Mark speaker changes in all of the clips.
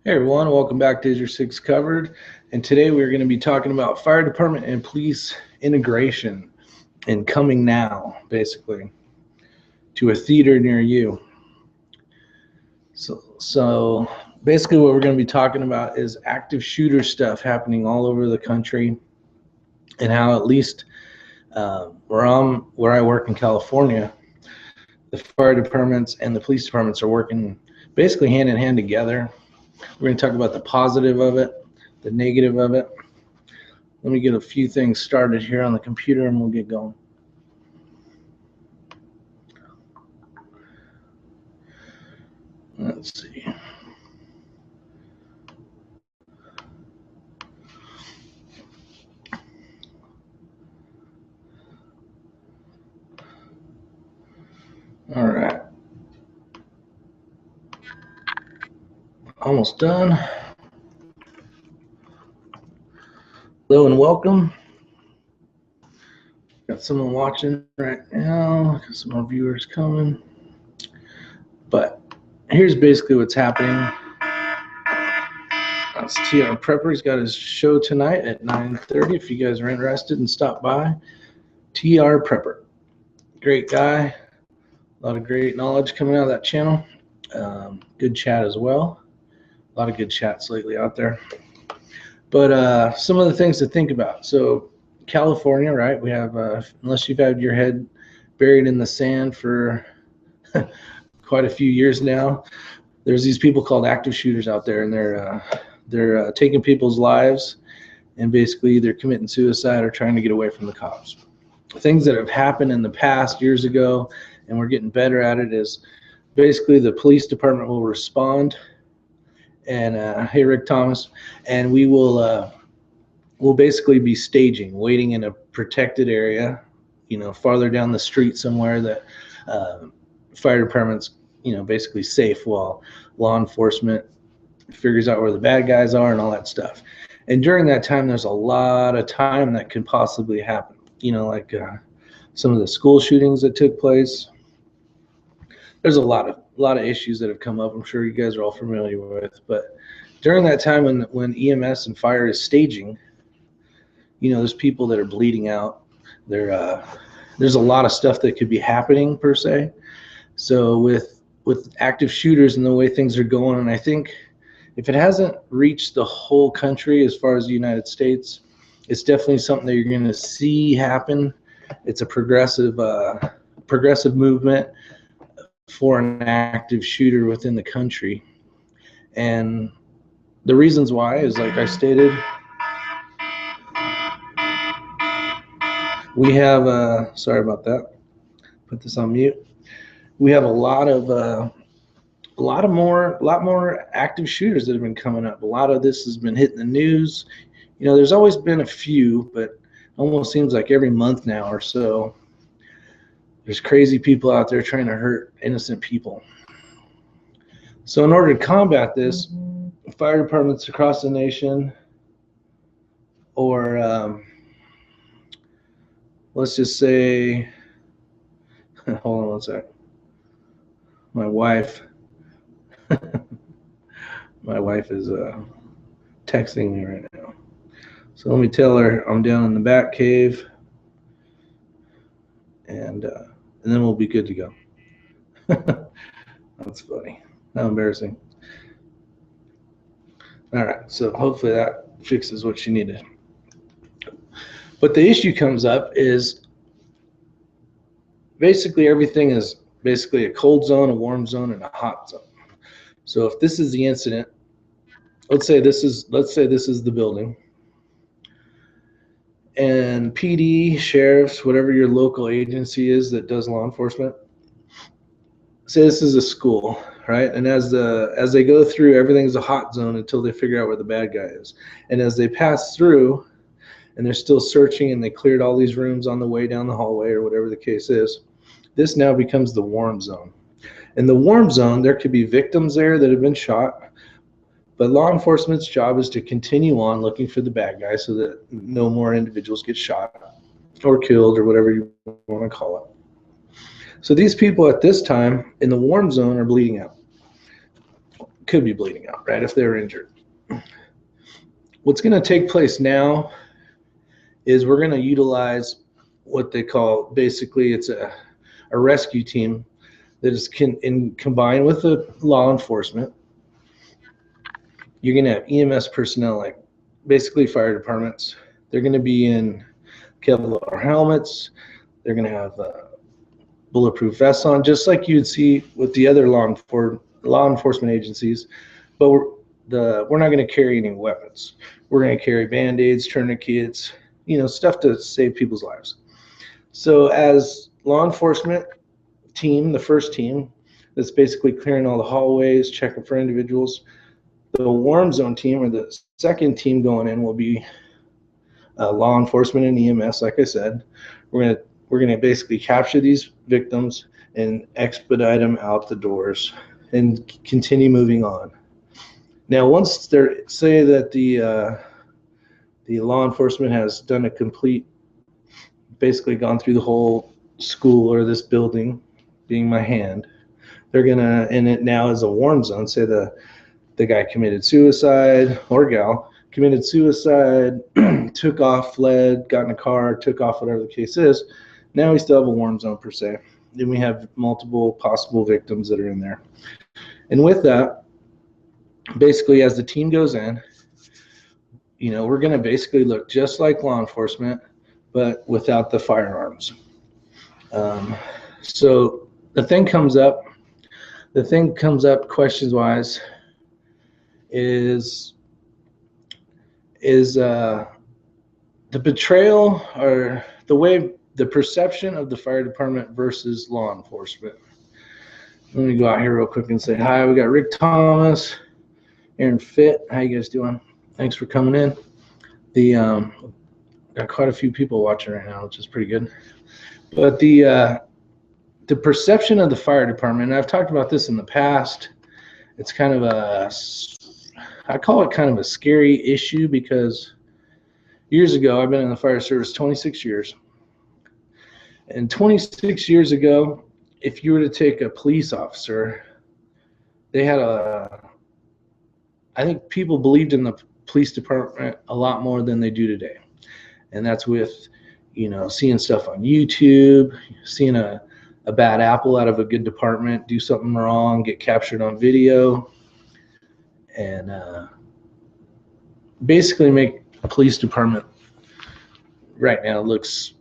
Speaker 1: Hey everyone, welcome back to Isyour6covered, and today we're going to be talking about fire department and police integration and coming now, basically, to a theater near you. So basically what we're going to be talking about is active shooter stuff happening all over the country, and how at least where I work in California, the fire departments and the police departments are working basically hand in hand together. We're going to talk about the positive of it, the negative of it. Let me get a few things started here on the computer and we'll get going. Let's see. All right. Almost done. Hello and welcome. Got someone watching right now. Got some more viewers coming. But here's basically what's happening. That's TR Prepper. He's got his show tonight at 9:30. If you guys are interested and stop by. TR Prepper. Great guy. A lot of great knowledge coming out of that channel. Good chat as well. A lot of good chats lately out there. But some of the things to think about. So California, right? We have, unless you've had your head buried in the sand for quite a few years now, there's these people called active shooters out there, and they're taking people's lives, and basically they're committing suicide or trying to get away from the cops. Things that have happened in the past years ago, and we're getting better at it, is basically the police department will respond. And hey, Rick Thomas, and we will we'll basically be staging, waiting in a protected area, farther down the street somewhere that fire department's, basically safe, while law enforcement figures out where the bad guys are and all that stuff. And during that time, there's a lot of time that could possibly happen. Like some of the school shootings that took place. There's a lot of issues that have come up. I'm sure you guys are all familiar with. But during that time when EMS and fire is staging, there's people that are bleeding out. There's a lot of stuff that could be happening per se. So with active shooters and the way things are going, and I think if it hasn't reached the whole country as far as the United States, it's definitely something that you're going to see happen. It's a progressive movement for an active shooter within the country. And the reasons why is, like I stated, we have sorry about that, put this on mute. We have a lot more active shooters that have been coming up. A lot of this has been hitting the news. There's always been a few, but it almost seems like every month now or so there's crazy people out there trying to hurt innocent people. So in order to combat this, fire departments across the nation, or let's just say, hold on one sec. My wife is texting me right now. So let me tell her I'm down in the back cave, and then we'll be good to go. That's funny. How embarrassing. All right, so hopefully that fixes what she needed. But the issue comes up is basically everything is basically a cold zone, a warm zone, and a hot zone. So if this is the incident, let's say this is the building, and PD, sheriffs, whatever your local agency is that does law enforcement, say this is a school, right? And as they go through, everything's a hot zone until they figure out where the bad guy is. And as they pass through, and they're still searching, and they cleared all these rooms on the way down the hallway or whatever the case is, this now becomes the warm zone. In the warm zone, there could be victims there that have been shot, but law enforcement's job is to continue on looking for the bad guy so that no more individuals get shot or killed or whatever you want to call it. So these people at this time in the warm zone are bleeding out. could be bleeding out, right, if they were injured. What's going to take place now is we're going to utilize what they call, basically it's a rescue team that is combined with the law enforcement. You're going to have EMS personnel, like basically fire departments. They're going to be in Kevlar helmets. They're going to have bulletproof vests on, just like you'd see with the other law enforcement agencies. But we're not going to carry any weapons. We're going to carry Band-Aids, tourniquets, stuff to save people's lives. So as law enforcement team, the first team that's basically clearing all the hallways, checking for individuals, the warm zone team, or the second team going in, will be law enforcement and EMS. Like I said, we're gonna basically capture these victims and expedite them out the doors and continue moving on. Now, once say that the law enforcement has done a complete, basically gone through the whole school or this building, being my hand, they're gonna, and it now is a warm zone. Say the guy committed suicide, or gal committed suicide, took off, fled, got in a car, took off, whatever the case is. Now we still have a warm zone per se. Then we have multiple possible victims that are in there. And with that, basically as the team goes in, we're going to basically look just like law enforcement, but without the firearms. So the thing comes up questions wise is the betrayal, or the perception of the fire department versus law enforcement. Let me go out here real quick and say hi. We got Rick Thomas, Aaron Fit. How you guys doing? Thanks for coming in. Got quite a few people watching right now, which is pretty good. But the perception of the fire department, and I've talked about this in the past, it's kind of I call it kind of a scary issue, because years ago, I've been in the fire service 26 years. And 26 years ago, if you were to take a police officer, they had I think people believed in the police department a lot more than they do today. And that's with, seeing stuff on YouTube, seeing a bad apple out of a good department do something wrong, get captured on video, and basically make a police department right now looks,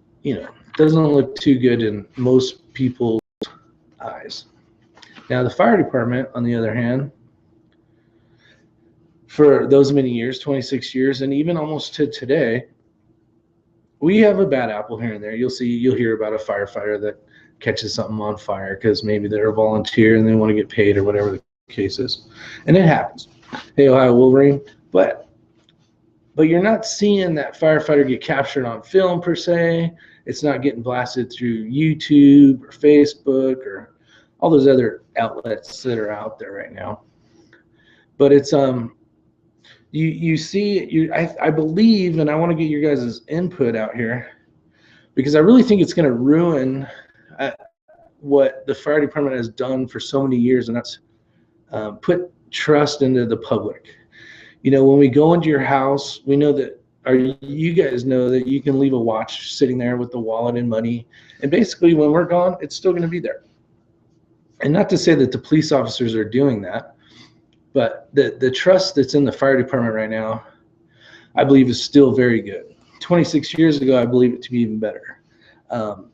Speaker 1: doesn't look too good in most people's eyes. Now, the fire department, on the other hand, for those many years, 26 years, and even almost to today, we have a bad apple here and there. You'll hear about a firefighter that catches something on fire because maybe they're a volunteer and they want to get paid or whatever the case is. And it happens. Hey, Ohio Wolverine. But you're not seeing that firefighter get captured on film per se. It's not getting blasted through YouTube or Facebook or all those other outlets that are out there right now. But it's you see, I believe, and I want to get your guys' input out here, because I really think it's going to ruin what the fire department has done for so many years, and that's put trust into the public. When we go into your house, we know that, or you guys know that you can leave a watch sitting there with the wallet and money, and basically when we're gone, it's still going to be there. And not to say that the police officers are doing that, but the trust that's in the fire department right now, I believe, is still very good. 26 years ago, I believe it to be even better.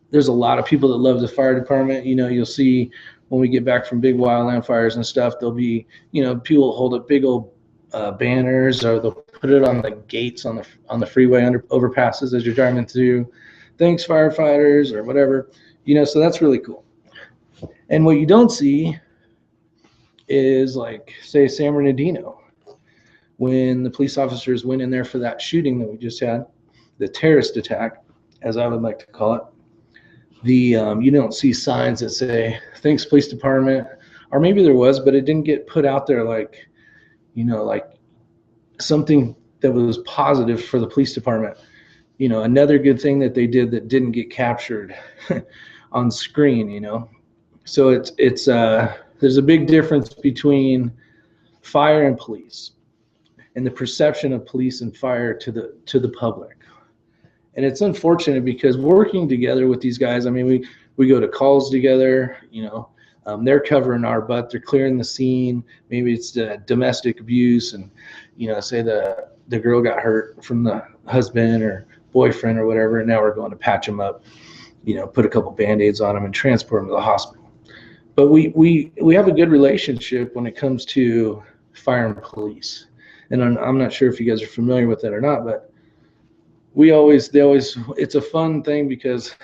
Speaker 1: There's a lot of people that love the fire department. You'll see when we get back from big wildland fires and stuff, there'll be, people hold up big old banners, or they'll put it on the gates on the freeway under overpasses as you're driving through. Thanks, firefighters, or whatever. So that's really cool. And what you don't see is, like, say, San Bernardino, when the police officers went in there for that shooting that we just had, the terrorist attack, as I would like to call it. You don't see signs that say thanks police department, or maybe there was, but it didn't get put out there like something that was positive for the police department. Another good thing that they did that didn't get captured on screen. So it's there's a big difference between fire and police, and the perception of police and fire to the public. And it's unfortunate because working together with these guys, I mean, we go to calls together, you know, they're covering our butt, they're clearing the scene. Maybe it's domestic abuse, and, you know, say the girl got hurt from the husband or boyfriend or whatever, and now we're going to patch them up, you know, put a couple Band-Aids on them and transport them to the hospital. But we have a good relationship when it comes to fire and police. And I'm not sure if you guys are familiar with that or not, but it's a fun thing because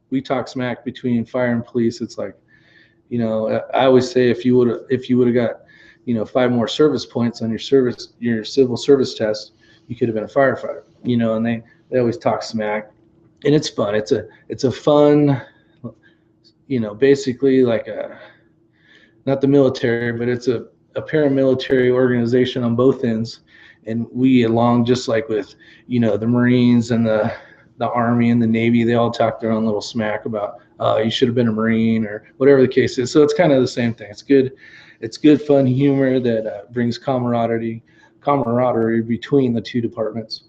Speaker 1: we talk smack between fire and police. It's like, you know, I always say if you would have got, you know, 5 more service points on your civil service test, you could have been a firefighter, you know. And they always talk smack, and it's fun. It's a fun, you know, basically like not the military, but it's a paramilitary organization on both ends. And we, along just like with, you know, the Marines and the Army and the Navy, they all talk their own little smack about, you should have been a Marine or whatever the case is. So it's kind of the same thing. It's good fun humor that brings camaraderie between the 2 departments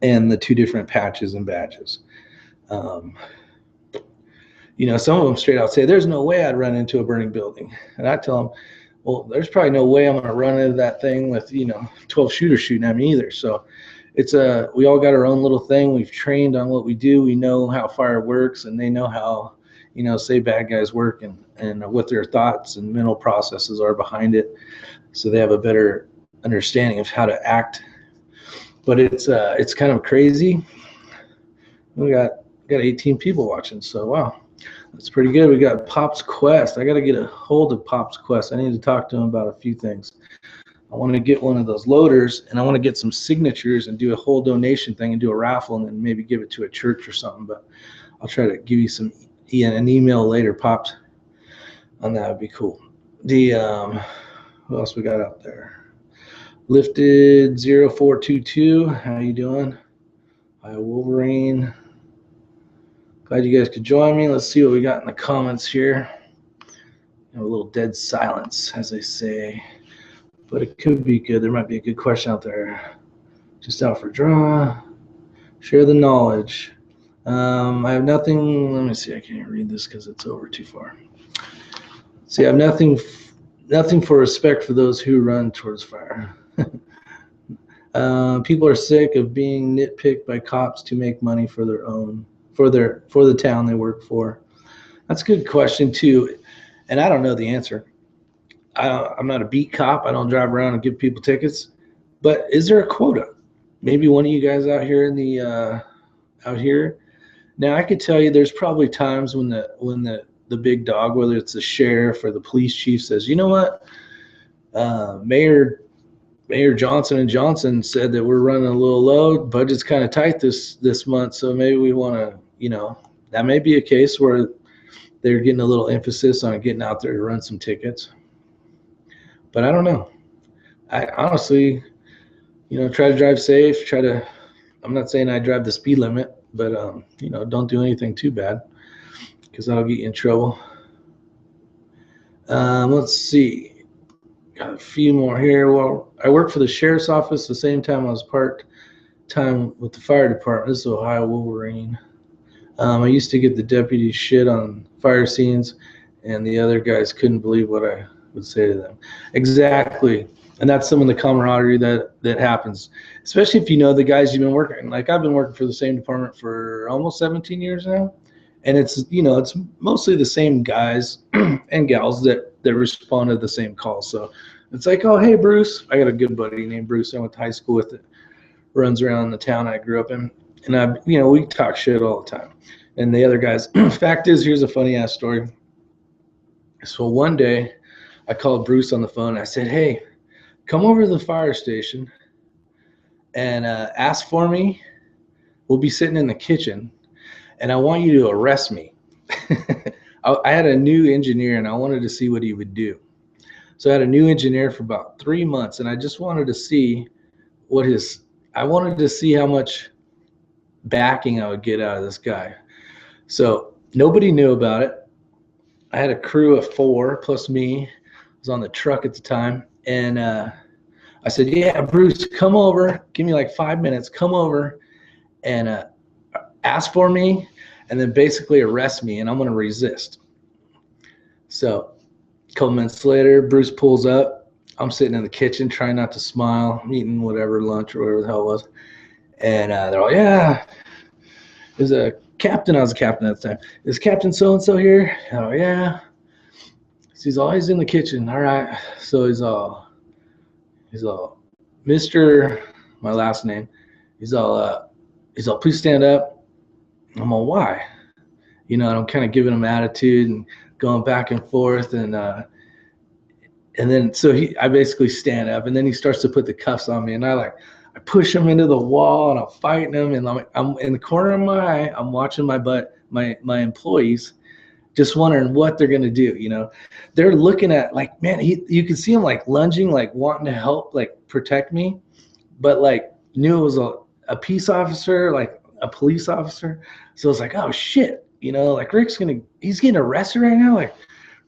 Speaker 1: and the 2 different patches and badges. You know, some of them straight out say, there's no way I'd run into a burning building. And I tell them, well, there's probably no way I'm going to run into that thing with, you know, 12 shooters shooting at me either. So we all got our own little thing. We've trained on what we do. We know how fire works, and they know how, you know, say bad guys work and what their thoughts and mental processes are behind it. So they have a better understanding of how to act. But it's kind of crazy. We got 18 people watching. So wow. That's pretty good. We got Pop's Quest. I got to get a hold of Pop's Quest. I need to talk to him about a few things. I want to get one of those loaders, and I want to get some signatures and do a whole donation thing and do a raffle and then maybe give it to a church or something. But I'll try to give you an email later, Pops, on that. Would be cool. Who else we got out there? Lifted 0422. How you doing? Hi, Wolverine. Glad you guys could join me. Let's see what we got in the comments here. A little dead silence, as they say, but it could be good. There might be a good question out there. Just out for draw. Share the knowledge. I have nothing. Let me see. I can't read this because it's over too far. See, I have nothing for respect for those who run towards fire. People are sick of being nitpicked by cops to make money for their own. For the town they work for. That's a good question too, and I don't know the answer. I'm not a beat cop. I don't drive around and give people tickets. But is there a quota? Maybe one of you guys out here in the out here. Now I could tell you, there's probably times when the big dog, whether it's the sheriff or the police chief, says, you know what, Mayor Johnson and Johnson said that we're running a little low. Budget's kind of tight this month, so maybe we want to, you know, that may be a case where they're getting a little emphasis on getting out there to run some tickets. But I don't know. I honestly, you know, try to drive safe. I'm not saying I drive the speed limit, but you know, don't do anything too bad because that'll get you in trouble. Let's see. Got a few more here. Well, I work for the sheriff's office the same time I was part-time with the fire department. This is Ohio Wolverine. I used to get the deputies shit on fire scenes, and the other guys couldn't believe what I would say to them. Exactly. And that's some of the camaraderie that happens, especially if you know the guys you've been working. Like, I've been working for the same department for almost 17 years now. And it's, you know, it's mostly the same guys and gals that respond to the same calls. So it's like, oh, hey, Bruce. I got a good buddy named Bruce I went to high school with that runs around the town I grew up in. And you know, we talk shit all the time. And the other guys, fact is, here's a funny ass story. So one day I called Bruce on the phone. I said, hey, come over to the fire station and ask for me. We'll be sitting in the kitchen, and I want you to arrest me. I had a new engineer, and I wanted to see what he would do. So I had a new engineer for about 3 months, and I just wanted to see I wanted to see how much backing I would get out of this guy. So nobody knew about it. I had a crew of 4 plus me. I was on the truck at the time. And I said, yeah, Bruce, come over. Give me like 5 minutes. Come over and ask for me, and then basically arrest me, and I'm going to resist. So a couple minutes later, Bruce pulls up. I'm sitting in the kitchen trying not to smile, eating whatever lunch or whatever the hell it was. And they're all, yeah, there's a captain. I was a captain at the time. Is Captain so-and-so here? Oh, yeah. So he's always in the kitchen. All right. So he's all, Mr. my last name. He's all, please stand up. I'm all, why? You know, and I'm kind of giving him attitude and going back and forth. And then so I basically stand up, and then he starts to put the cuffs on me, and I push him into the wall, and I'm fighting him, and I'm in the corner of my eye. I'm watching my employees, just wondering what they're gonna do. You know, they're looking at like, man, you can see him like lunging, like wanting to help, like protect me, but like knew it was a peace officer, like a police officer. So it's like, oh shit, you know, like he's getting arrested right now. Like,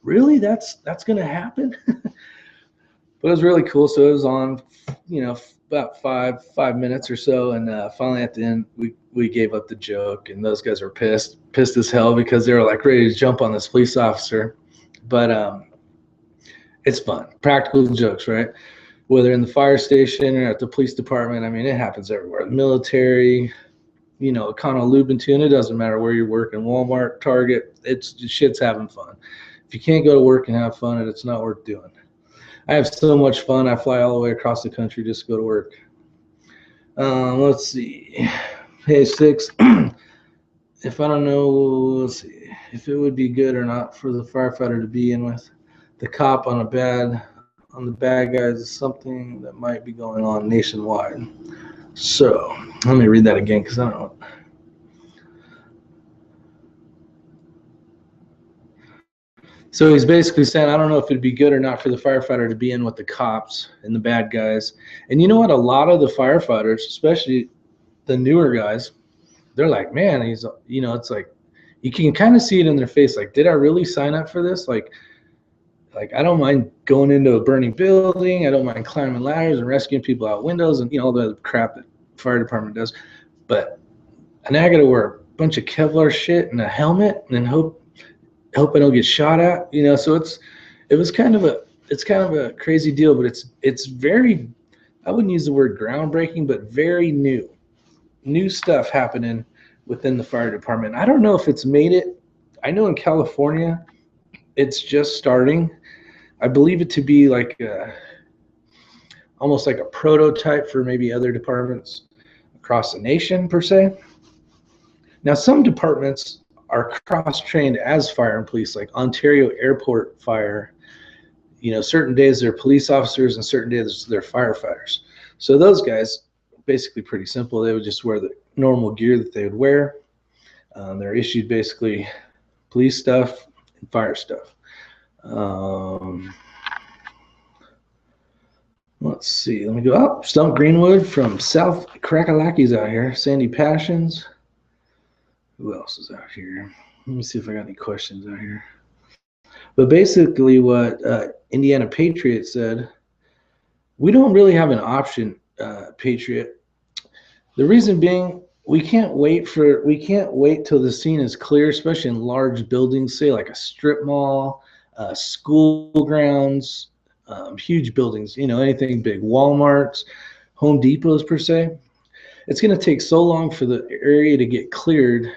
Speaker 1: really, that's gonna happen? But it was really cool. So it was on, you know, about five minutes or so, and finally at the end we gave up the joke, and those guys were pissed as hell because they were like ready to jump on this police officer. But it's fun, practical jokes, right? Whether in the fire station or at the police department, I mean, it happens everywhere. The military, you know, Econo Lubentune, it doesn't matter where you're working, Walmart, Target, it's just shit's having fun. If you can't go to work and have fun, it's not worth doing. I have so much fun. I fly all the way across the country just to go to work. Let's see. Hey, Six. If I don't know, let's see, if it would be good or not for the firefighter to be in with the cop on the bad guys is something that might be going on nationwide. So let me read that again because I don't know. So he's basically saying, I don't know if it'd be good or not for the firefighter to be in with the cops and the bad guys. And you know what? A lot of the firefighters, especially the newer guys, they're like, man, he's, you know, it's like, you can kind of see it in their face. Like, did I really sign up for this? Like I don't mind going into a burning building. I don't mind climbing ladders and rescuing people out windows and, you know, all the crap that the fire department does. But now I got to wear a bunch of Kevlar shit and a helmet and hope I don't get shot at, you know. So it's kind of a crazy deal, but it's very, I wouldn't use the word groundbreaking, but very new stuff happening within the fire department. I don't know if it's made it. I know in California, it's just starting. I believe it to be like almost like a prototype for maybe other departments across the nation per se. Now, some departments are cross-trained as fire and police, like Ontario Airport Fire. You know, certain days they're police officers and certain days they're firefighters. So those guys, basically pretty simple. They would just wear the normal gear that they would wear. They're issued basically police stuff and fire stuff. Let's see. Let me go up. Stump Greenwood from South Crackalaki's out here. Sandy Passions. Who else is out here? Let me see if I got any questions out here. But basically what Indiana Patriot said, we don't really have an option, Patriot. The reason being, we can't wait till the scene is clear, especially in large buildings, say like a strip mall, school grounds, huge buildings, you know, anything big, Walmarts, Home Depots per se. It's going to take so long for the area to get cleared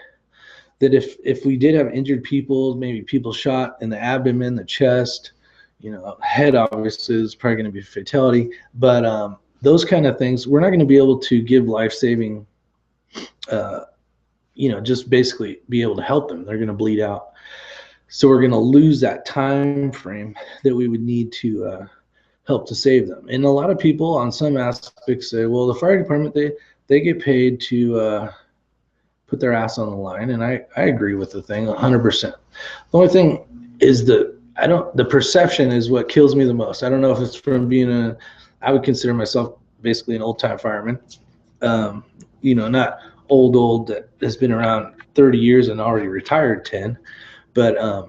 Speaker 1: that if we did have injured people, maybe people shot in the abdomen, the chest, you know, head obviously is probably going to be a fatality, but those kind of things, we're not going to be able to give life-saving, you know, just basically be able to help them. They're going to bleed out. So we're going to lose that time frame that we would need to help to save them. And a lot of people on some aspects say, well, the fire department, they get paid to put their ass on the line, and I agree with the thing 100%. The only thing is the perception is what kills me the most. I don't know if it's from being I would consider myself basically an old-time fireman. You know, not old that has been around 30 years and already retired 10, but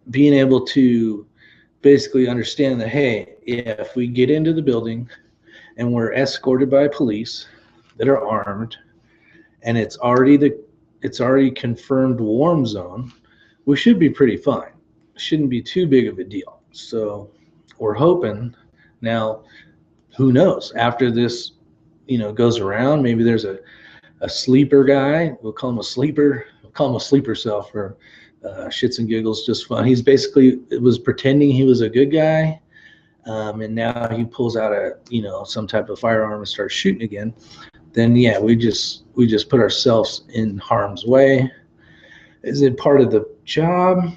Speaker 1: being able to basically understand that, hey, if we get into the building and we're escorted by police that are armed, and it's already confirmed warm zone, we should be pretty fine. It shouldn't be too big of a deal. So we're hoping now, who knows, after this, goes around, maybe there's a sleeper guy. We'll call him a sleeper. We'll call him a sleeper cell for shits and giggles, just fun. He's basically was pretending he was a good guy, and now he pulls out some type of firearm and starts shooting again. Then yeah, we just put ourselves in harm's way. Is it part of the job?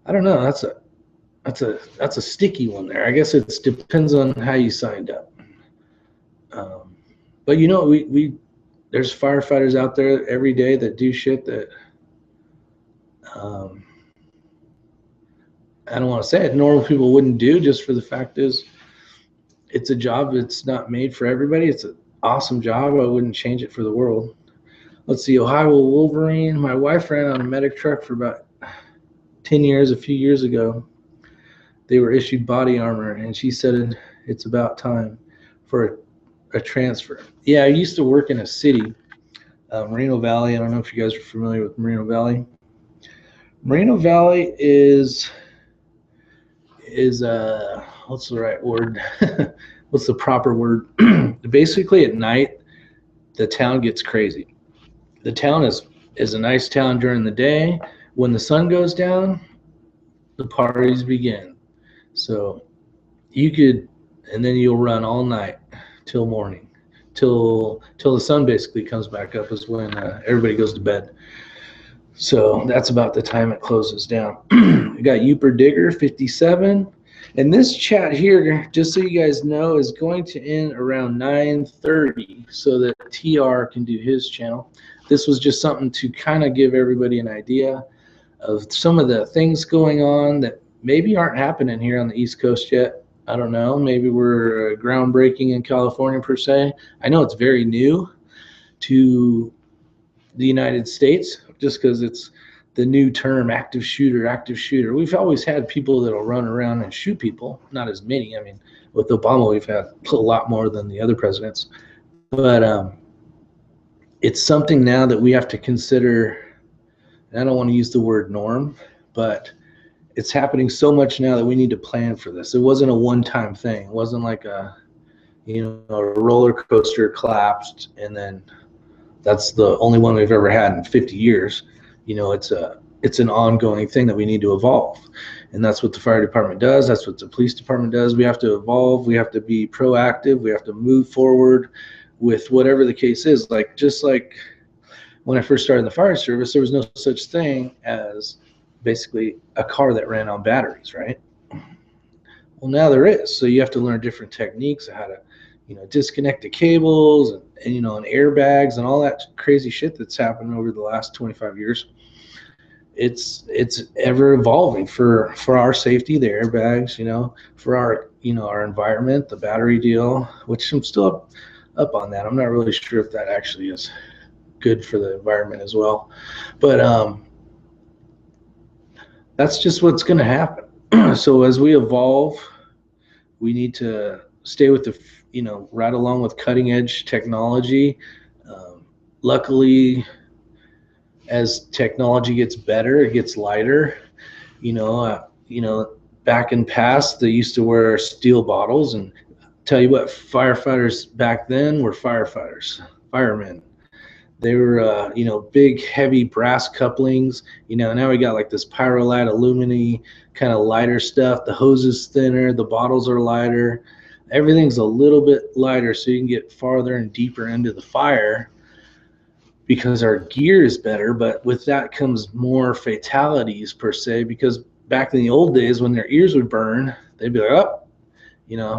Speaker 1: I don't know. That's a sticky one there. I guess it depends on how you signed up. But we there's firefighters out there every day that do shit that I don't want to say it, normal people wouldn't do, just for the fact is it's a job that's not made for everybody. It's an awesome job. I wouldn't change it for the world. Let's see, Ohio Wolverine. My wife ran on a medic truck for about 10 years, a few years ago. They were issued body armor, and she said it's about time for a transfer. Yeah, I used to work in a city, Moreno Valley. I don't know if you guys are familiar with Moreno Valley. Moreno Valley is what's the right word? What's the proper word? Basically, at night, the town gets crazy. The town is a nice town during the day. When the sun goes down, the parties begin. So and then you'll run all night till morning, till the sun basically comes back up is when everybody goes to bed. So that's about the time it closes down. We got Youper Digger 57. And this chat here, just so you guys know, is going to end around 9:30 so that TR can do his channel. This was just something to kind of give everybody an idea of some of the things going on that maybe aren't happening here on the East Coast yet. I don't know. Maybe we're groundbreaking in California per se. I know it's very new to the United States just because it's the new term, active shooter. We've always had people that'll run around and shoot people, not as many. I mean, with Obama, we've had a lot more than the other presidents. But it's something now that we have to consider. And I don't want to use the word norm, but it's happening so much now that we need to plan for this. It wasn't a one-time thing. It wasn't like a roller coaster collapsed and then that's the only one we've ever had in 50 years. It's an ongoing thing that we need to evolve. And that's what the fire department does. That's what the police department does. We have to evolve. We have to be proactive. We have to move forward with whatever the case is. Just like when I first started in the fire service, there was no such thing as basically a car that ran on batteries, right? Well, now there is. So you have to learn different techniques of how to, disconnect the cables and airbags and all that crazy shit that's happened over the last 25 years. It's ever evolving for our safety, the airbags, for our, our environment, the battery deal, which I'm still up on that. I'm not really sure if that actually is good for the environment as well. But that's just what's going to happen. So as we evolve, we need to stay with the, right along with cutting edge technology. Luckily, as technology gets better, it gets lighter. Back in past, they used to wear steel bottles, and tell you what, firefighters back then were firemen. They were, big, heavy brass couplings. Now we got like this Pyrolite aluminum kind of lighter stuff. The hose is thinner. The bottles are lighter. Everything's a little bit lighter so you can get farther and deeper into the fire because our gear is better. But with that comes more fatalities per se, because back in the old days when their ears would burn, they'd be like, oh,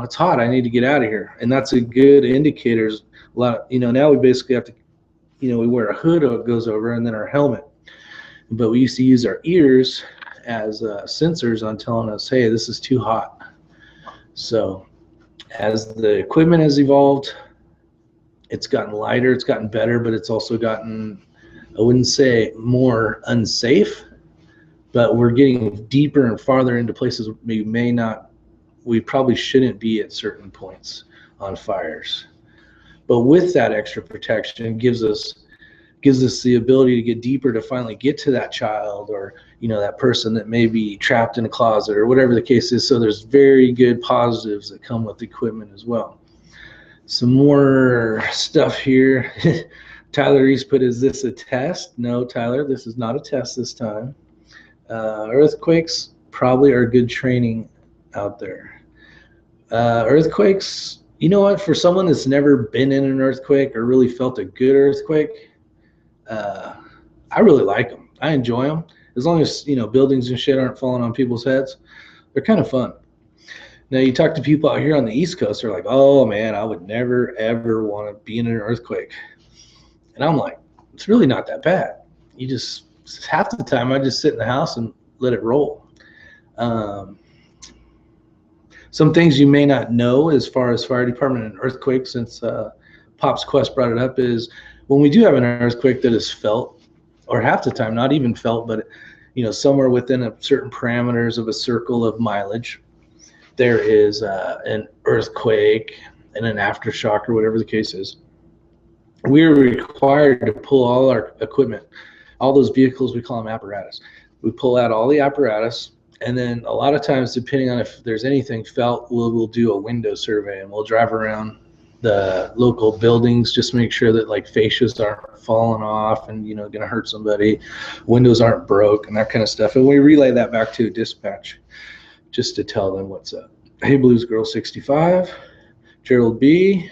Speaker 1: it's hot. I need to get out of here. And that's a good indicator. A lot, now we basically have to, we wear a hood that goes over and then our helmet. But we used to use our ears as sensors on telling us, hey, this is too hot. So as the equipment has evolved, it's gotten lighter, it's gotten better, but it's also gotten, I wouldn't say more unsafe, but we're getting deeper and farther into places we probably shouldn't be at certain points on fires. But with that extra protection, gives us the ability to get deeper, to finally get to that child, or that person that may be trapped in a closet, or whatever the case is. So there's very good positives that come with equipment as well. Some more stuff here. Tyler Reese put, is this a test? No, Tyler, this is not a test this time. Earthquakes probably are good training out there. Earthquakes, you know what, for someone that's never been in an earthquake or really felt a good earthquake, I really like them. I enjoy them. As long as, buildings and shit aren't falling on people's heads, they're kind of fun. Now, you talk to people out here on the East Coast, they're like, oh man, I would never, ever want to be in an earthquake. And I'm like, it's really not that bad. Half the time I just sit in the house and let it roll. Some things you may not know as far as fire department and earthquake, since Pop's Quest brought it up, is when we do have an earthquake that is felt, or half the time not even felt, but somewhere within a certain parameters of a circle of mileage, there is an earthquake and an aftershock, or whatever the case is. We're required to pull all our equipment, all those vehicles, we call them apparatus. We pull out all the apparatus, and then a lot of times, depending on if there's anything felt, we'll do a window survey, and we'll drive around the local buildings, just make sure that like fascias aren't falling off and gonna hurt somebody, windows aren't broke, and that kind of stuff. And we relay that back to dispatch just to tell them what's up. Hey Blues Girl 65, Gerald B.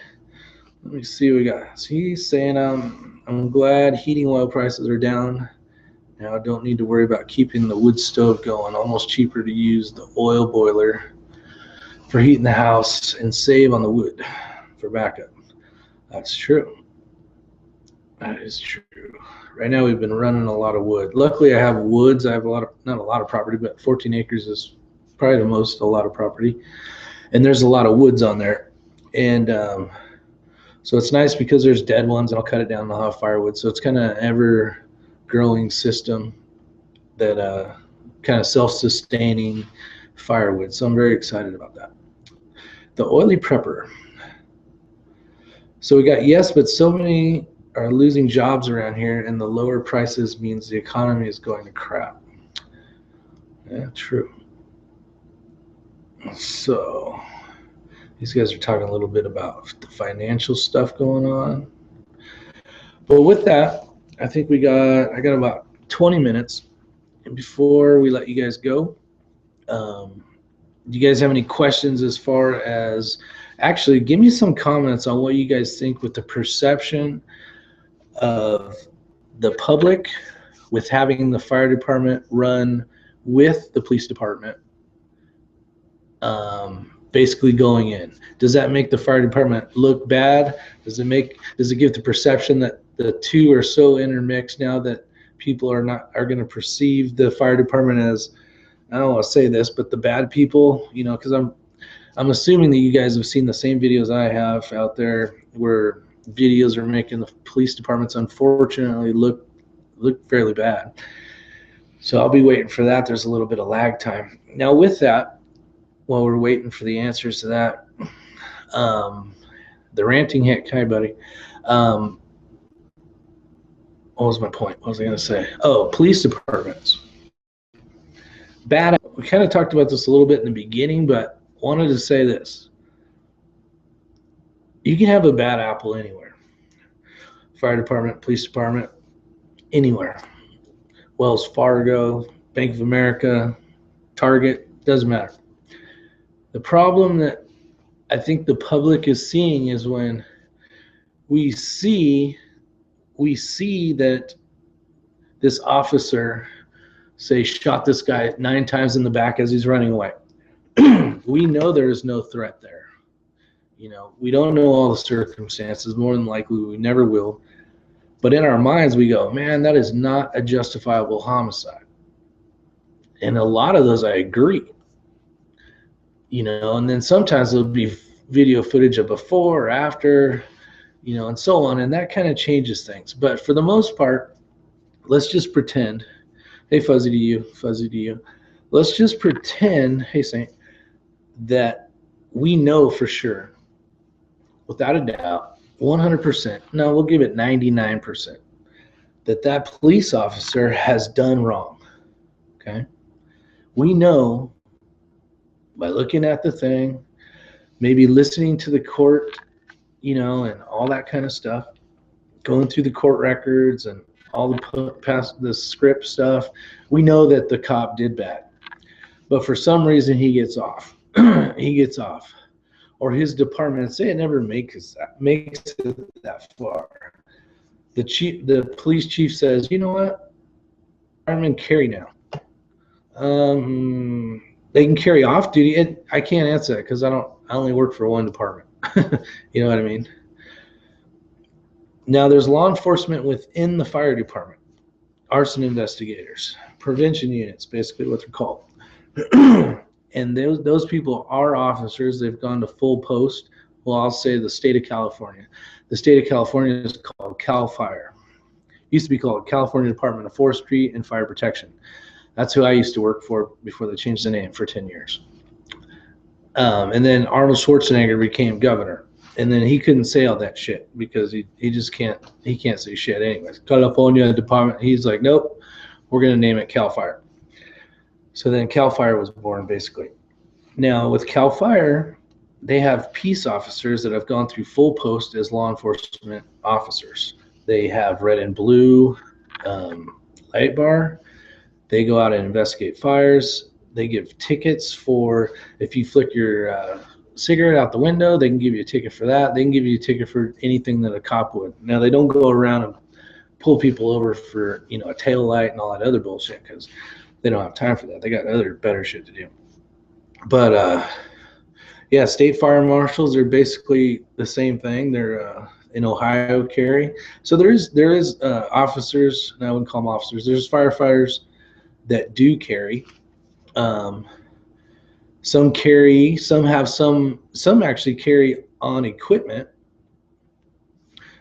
Speaker 1: Let me see what we got. So he's saying, I'm glad heating oil prices are down. Now I don't need to worry about keeping the wood stove going. Almost cheaper to use the oil boiler for heating the house and save on the wood for backup. That's true. That is true. Right now we've been running a lot of wood. Luckily I have woods. I have not a lot of property, but 14 acres is probably a lot of property. And there's a lot of woods on there. And so it's nice because there's dead ones, and I'll cut it down and I'll have firewood. So it's kind of ever growing system that kind of self-sustaining firewood. So I'm very excited about that. The oily prepper. So we got, yes, but so many are losing jobs around here, and the lower prices means the economy is going to crap. Yeah, true. So these guys are talking a little bit about the financial stuff going on. But with that, I think I got about 20 minutes. And before we let you guys go, do you guys have any questions as far as, actually give me some comments on what you guys think with the perception of the public with having the fire department run with the police department, basically going in. Does that make the fire department look bad? Does it give the perception that the two are so intermixed now that people are going to perceive the fire department as, I don't want to say this, but the bad people, because I'm assuming that you guys have seen the same videos I have out there where videos are making the police departments unfortunately look fairly bad. So I'll be waiting for that. There's a little bit of lag time. Now with that, while we're waiting for the answers to that, the ranting heck, hi buddy. What was my point? What was I going to say? Oh, police departments. Bad. We kind of talked about this a little bit in the beginning, but wanted to say this. You can have a bad apple anywhere. Fire department, police department, anywhere. Wells Fargo, Bank of America, Target, doesn't matter. The problem that I think the public is seeing is when we see that this officer, say, shot this guy 9 times in the back as he's running away. We know there is no threat there. We don't know all the circumstances. More than likely, we never will. But in our minds, we go, man, that is not a justifiable homicide. And a lot of those, I agree. And then sometimes there'll be video footage of before or after, and so on. And that kind of changes things. But for the most part, let's just pretend Hey, fuzzy to you, fuzzy to you. Let's just pretend, hey, Saint, that we know for sure, without a doubt, 100%, no, we'll give it 99%, that that police officer has done wrong, okay? We know by looking at the thing, maybe listening to the court, and all that kind of stuff, going through the court records and all the script stuff, we know that the cop did bad. But for some reason, he gets off. He gets off. Or his department, say it never makes it that far. The police chief says, you know what? I'm in carry now. They can carry off duty. I can't answer that because I only work for one department. You know what I mean? Now there's law enforcement within the fire department, arson investigators, prevention units, basically what they're called. And those people are officers. They've gone to full post. Well, I'll say the state of California. The state of California is called CAL FIRE. It used to be called California Department of Forestry and Fire Protection. That's who I used to work for before they changed the name for 10 years. And then Arnold Schwarzenegger became governor. And then he couldn't say all that shit because he just can't say shit anyways. California Department, he's like, nope, we're going to name it CAL FIRE. So then CAL FIRE was born, basically. Now with CAL FIRE, they have peace officers that have gone through full post as law enforcement officers. They have red and blue light bar. They go out and investigate fires. They give tickets for if you flick your cigarette out the window, they can give you a ticket for that. They can give you a ticket for anything that a cop would. Now, they don't go around and pull people over for, a tail light and all that other bullshit because they don't have time for that. They got other better shit to do. But, yeah, state fire marshals are basically the same thing. They're in Ohio carry. So there is officers, and I wouldn't call them officers. There's firefighters that do carry. Some carry, some actually carry on equipment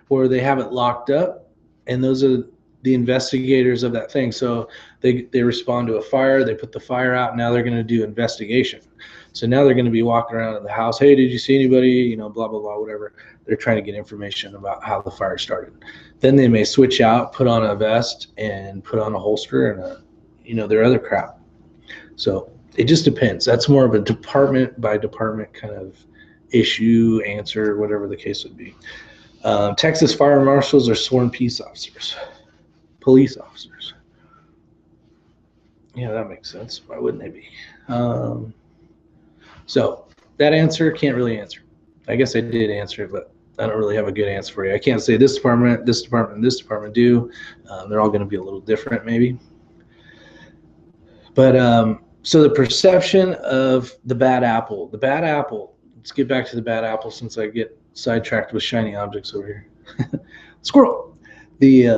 Speaker 1: or they have it locked up, and those are the investigators of that thing. So they respond to a fire, they put the fire out, now they're going to do investigation. So now they're going to be walking around in the house, hey, did you see anybody, blah, blah, blah, whatever. They're trying to get information about how the fire started. Then they may switch out, put on a vest and put on a holster and their other crap. So it just depends. That's more of a department by department kind of issue, answer, whatever the case would be. Texas fire marshals are sworn peace officers, police officers. Yeah, that makes sense. Why wouldn't they be? So that answer, can't really answer. I guess I did answer it, but I don't really have a good answer for you. I can't say this department, this department, this department do. They're all going to be a little different maybe. But so the perception of the bad apple, let's get back to the bad apple since I get sidetracked with shiny objects over here. Squirrel. You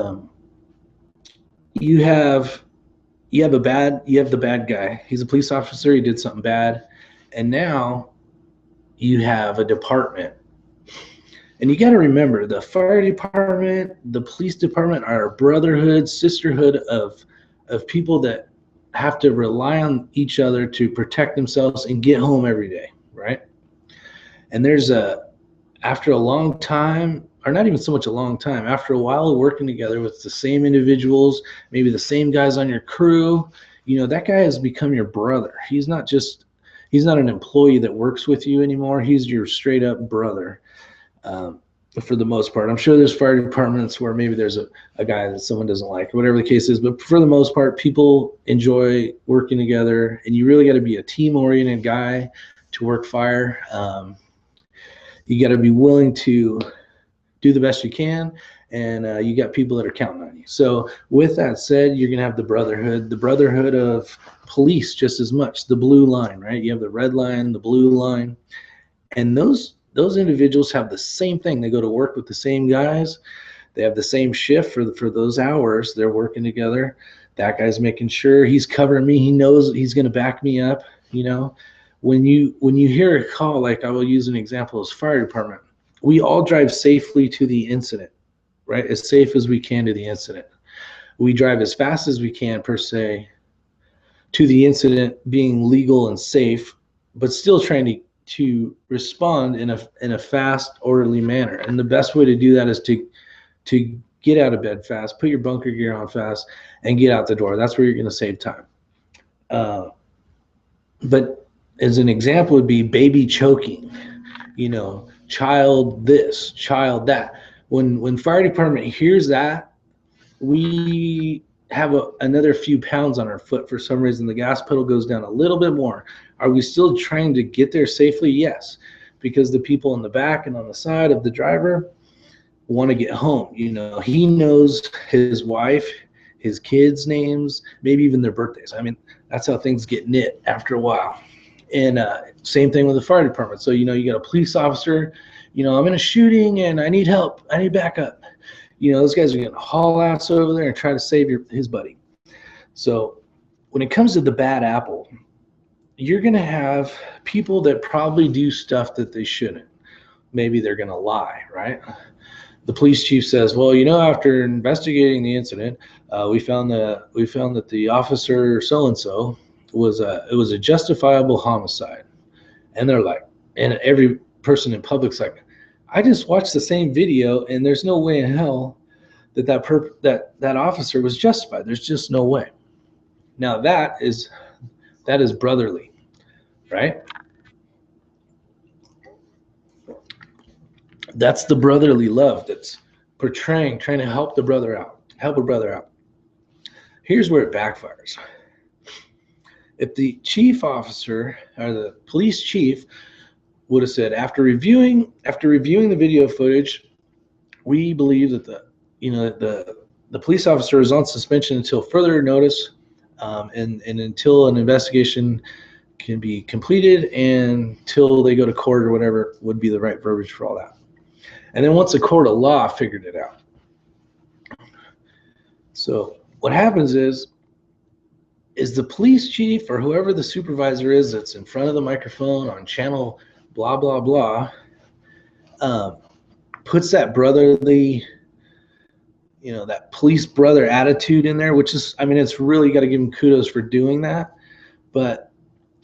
Speaker 1: have the bad guy. He's a police officer. He did something bad. And now you have a department. And you got to remember, the fire department, the police department are a brotherhood, sisterhood of people that have to rely on each other to protect themselves and get home every day, right? And after a long time, or not even so much a long time, after a while of working together with the same individuals, maybe the same guys on your crew, that guy has become your brother. He's not an employee that works with you anymore. He's your straight up brother. For the most part, I'm sure there's fire departments where maybe there's a guy that someone doesn't like, or whatever the case is. But for the most part, people enjoy working together, and you really got to be a team-oriented guy to work fire. You got to be willing to do the best you can, and you got people that are counting on you. So with that said, you're going to have the brotherhood of police just as much, the blue line, right? You have the red line, the blue line, and those individuals have the same thing. They go to work with the same guys. They have the same shift for those hours. They're working together. That guy's making sure he's covering me. He knows he's going to back me up. When you hear a call, like I will use an example as fire department, we all drive safely to the incident, right? As safe as we can to the incident. we drive as fast as we can, per se, to the incident being legal and safe, but still trying to respond in a fast, orderly manner. And the best way to do that is to get out of bed fast, put your bunker gear on fast, and get out the door. That's where you're going to save time. But as an example would be baby choking, child this, child that. When fire department hears that, we have another few pounds on our foot. For some reason, the gas pedal goes down a little bit more. Are we still trying to get there safely? Yes, because the people in the back and on the side of the driver want to get home. He knows his wife, his kids' names, maybe even their birthdays. I mean, that's how things get knit after a while. And same thing with the fire department. So, you got a police officer, I'm in a shooting and I need help. I need backup. Those guys are going to haul ass over there and try to save his buddy. So when it comes to the bad apple, you're going to have people that probably do stuff that they shouldn't. Maybe they're going to lie, right? The police chief says, well, after investigating the incident, we found that the officer so-and-so it was a justifiable homicide. And they're like, and every person in public's like, I just watched the same video and there's no way in hell that officer was justified. There's just no way. Now that is brotherly, right? That's the brotherly love that's trying to help a brother out. Here's where it backfires. If the chief officer or the police chief would have said, after reviewing the video footage, we believe that the police officer is on suspension until further notice, and until an investigation can be completed, and until they go to court or whatever would be the right verbiage for all that. And then once the court of law figured it out. So what happens is the police chief or whoever the supervisor is that's in front of the microphone on channel blah, blah, blah, puts that brotherly, that police brother attitude in there, which is, I mean, it's really got to give him kudos for doing that. But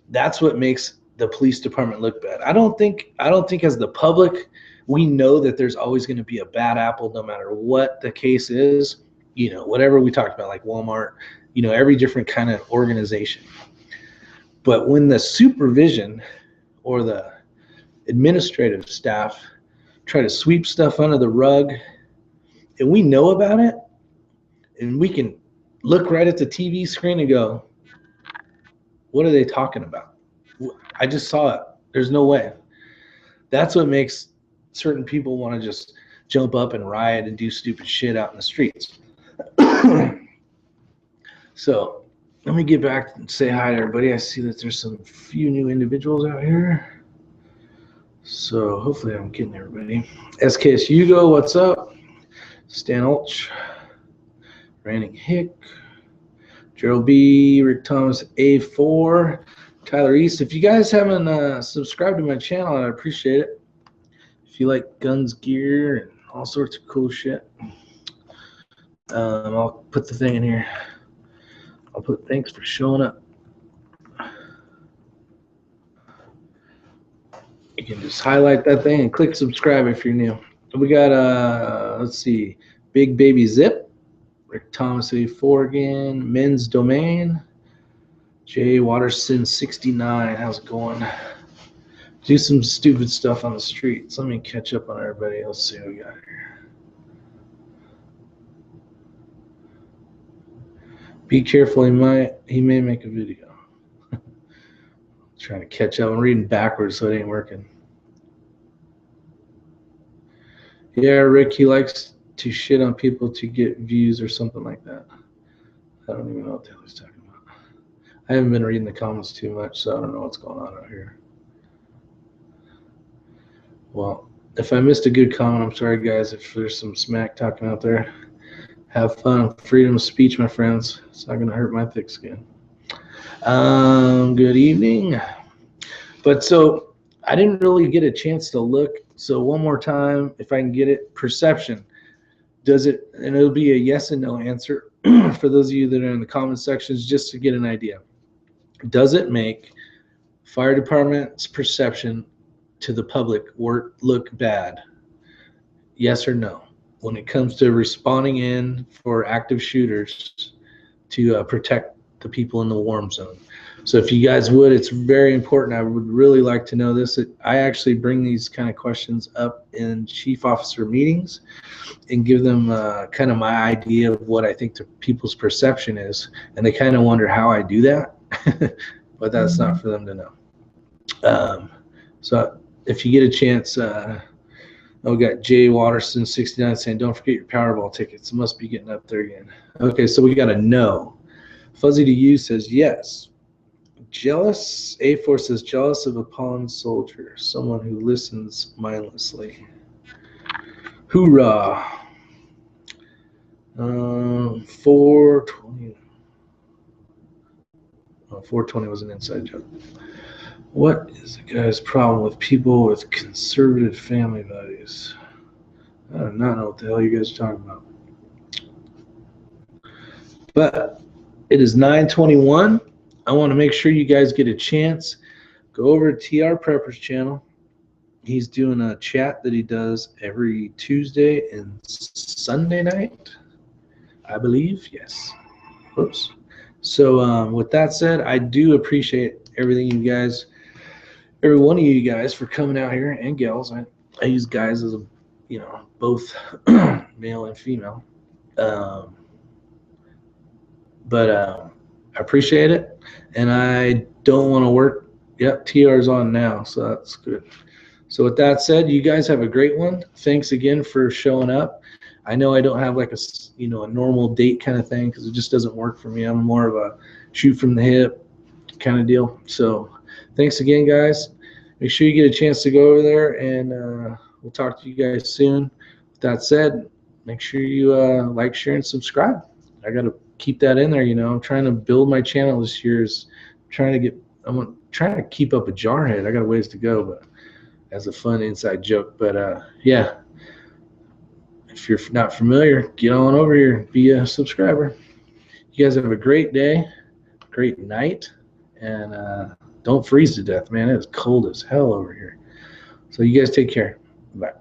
Speaker 1: that's what makes the police department look bad. I don't think as the public, we know that there's always going to be a bad apple no matter what the case is, whatever we talked about, like Walmart, every different kind of organization. But when the supervision or the administrative staff try to sweep stuff under the rug and we know about it and we can look right at the TV screen and go, what are they talking about? I just saw it. There's no way. That's what makes certain people want to just jump up and riot and do stupid shit out in the streets. So let me get back and say hi to everybody. I see that there's some few new individuals out here. So hopefully I'm getting everybody. SKS Hugo, what's up? Stan Ulch, Ranning Hick, Gerald B, Rick Thomas A4, Tyler East. If you guys haven't subscribed to my channel, I'd appreciate it. If you like guns, gear, and all sorts of cool shit, I'll put the thing in here. I'll put thanks for showing up. You can just highlight that thing and click subscribe if you're new. We got, let's see, Big Baby Zip, Rick Thomas A4 again, Men's Domain, Jay Waterson 69. How's it going? Do some stupid stuff on the streets. Let me catch up on everybody. Let's see what we got here. Be careful, he may make a video. Trying to catch up. I'm reading backwards, so it ain't working. Yeah, Rick, he likes to shit on people to get views or something like that. I don't even know what the hell he's talking about. I haven't been reading the comments too much, so I don't know what's going on out here. Well, if I missed a good comment, I'm sorry, guys. If there's some smack talking out there, have fun. Freedom of speech, my friends. It's not going to hurt my thick skin. Good evening. But so I didn't really get a chance to look. So one more time, if I can get it, perception. Does it, and it'll be a yes and no answer for those of you that are in the comment sections, just to get an idea. Does it make fire department's perception to the public look bad? Yes or no? When it comes to responding in for active shooters to protect the people in the warm zone. So if you guys would, it's very important. I would really like to know this. I actually bring these kind of questions up in chief officer meetings and give them kind of my idea of what I think the people's perception is. And they kind of wonder how I do that, but that's not for them to know. So if you get a chance, we got Jay Watterson 69 saying, don't forget your Powerball tickets. It must be getting up there again. Okay, so we got a no. Fuzzy to You says yes. Jealous, A4 says, jealous of a pawn soldier, someone who listens mindlessly. Hoorah. 420. Oh, 420 was an inside joke. What is the guy's problem with people with conservative family values? I do not know what the hell you guys are talking about. But it is 9:21. I want to make sure you guys get a chance. Go over to TR Prepper's channel. He's doing a chat that he does every Tuesday and Sunday night, I believe. Yes. Oops. So with that said, I do appreciate everything you guys, every one of you guys, for coming out here, and gals. I use guys as a, both male and female. But I appreciate it, and I don't want to work. Yep, TR's on now, so that's good. So with that said, you guys have a great one. Thanks again for showing up. I know I don't have like a normal date kind of thing, because it just doesn't work for me. I'm more of a shoot from the hip kind of deal. So thanks again, guys. Make sure you get a chance to go over there, and we'll talk to you guys soon. With that said, make sure you like, share, and subscribe. I got to keep that in there. I'm trying to build my channel this year. I'm trying to keep up a jarhead. I got a ways to go, but as a fun inside joke. But yeah, if you're not familiar, get on over here, be a subscriber. You guys have a great day, great night, and don't freeze to death, man. It is cold as hell over here. So you guys take care. Bye.